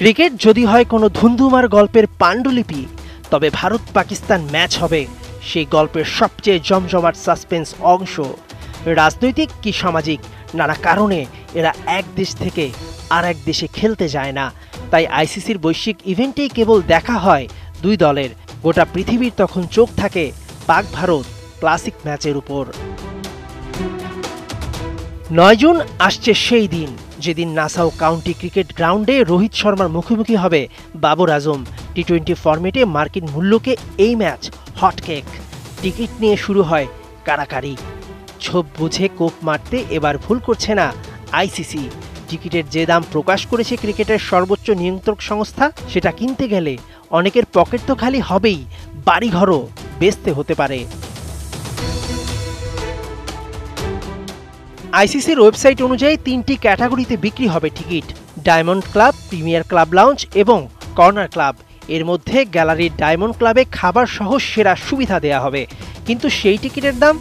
Cricket যদি হয় কোনো ধুন্ধুমার গল্পের পাণ্ডুলিপি, তবে ভারত পাকিস্তান ম্যাচ হবে সেই গল্পের সবচেয়ে জমজমাট সাসপেন্স অংশ। রাজনৈতিক কি সামাজিক নানা কারণে এরা এক দেশ থেকে আর এক দেশে খেলতে যায় না, তাই আইসিসির বৈশ্বিক ইভেন্টেই কেবল দেখা হয় দুই দলের। গোটা পৃথিবীর তখন চোখ থাকে পাক ভারত ক্লাসিক ম্যাচের উপর। 9 জুন আসছে সেই দিন যেদিন নাসাউ কাউন্টি ক্রিকেট গ্রাউন্ডে রোহিত শর্মার মুখোমুখি হবে বাবর আজম। টি-20 ফরম্যাটে মার্কিন মূল্যকে এই ম্যাচ হটকেক। টিকিট নিয়ে শুরু হয় কাড়াকাড়ি। ছোপ বুঝে কোপ মারতে এবার ভুল করছে না আইসিসি। টিকিটের যে দাম প্রকাশ করেছে ক্রিকেটের সর্বোচ্চ নিয়ন্ত্রক সংস্থা, সেটা কিনতে গেলে অনেকের পকেট তো খালি হবেই, বাড়িঘরও বেচতে হতে পারে। আইসিসির ওয়েবসাইট অনুযায়ী 3টি ক্যাটাগরিতে বিক্রি হবে ticket: diamond club, premier club lounge এবং কর্নার ক্লাব। এর মধ্যে গ্যালারির ডায়মন্ড ক্লাবে খাবার সহ সেরা সুবিধা দেয়া হবে, কিন্তু সেই টিকিটের দাম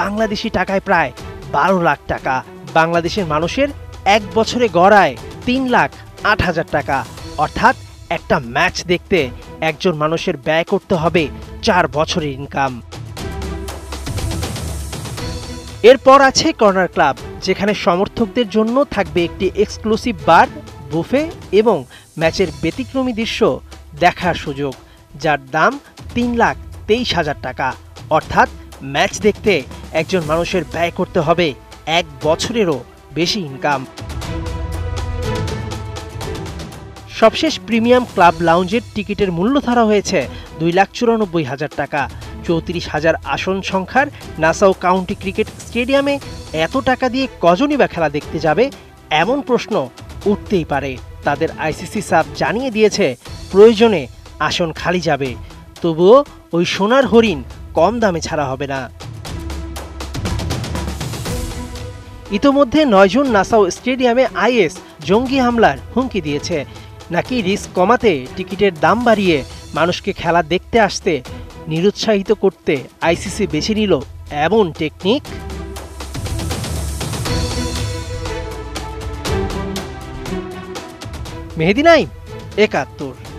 বাংলাদেশি টাকায় প্রায় 12 লাখ টাকা। বাংলাদেশের মানুষের এক বছরে গড়ায় 3,08,000 টাকা, অর্থাৎ একটা ম্যাচ দেখতে একজন মানুষের ব্যয় করতে হবে 4 বছরের ইনকাম। এরপর আছে কর্নার ক্লাব, যেখানে সমর্থকদের জন্য থাকবে একটি এক্সক্লুসিভ বার, বুফে এবং ম্যাচের ব্যতিক্রমী দৃশ্য দেখার সুযোগ, যার দাম 3,23,000 টাকা, অর্থাৎ ম্যাচ দেখতে একজন মানুষের ব্যয় করতে হবে 1 বছরেরও বেশি ইনকাম। সবশেষ প্রিমিয়াম ক্লাব লাউঞ্জের টিকিটের মূল্য ধরা হয়েছে 2,94,000 টাকা। 34,000 আসন সংখ্যার নাসাউ কাউন্টি ক্রিকেট স্টেডিয়ামে এত টাকা দিয়ে কজনই বা খেলা দেখতে যাবে, এমন প্রশ্ন উঠতেই পারে। তাদের আইসিসি সাফ জানিয়ে দিয়েছে প্রয়োজনে আসন খালি যাবে, তবুও ওই সোনার হরিণ কম দামে ছাড়া হবে না। ইতোমধ্যে 9 জুন নাসাউ স্টেডিয়ামে আইএস জঙ্গি হামলার হুমকি দিয়েছে। নাকি রিস্ক কমাতে টিকিটের দাম বাড়িয়ে মানুষকে খেলা দেখতে আসতে নিরুৎসাহিত করতে আইসিসি বেছে নিল এমন টেকনিক। মেহেদী নাইম, 71।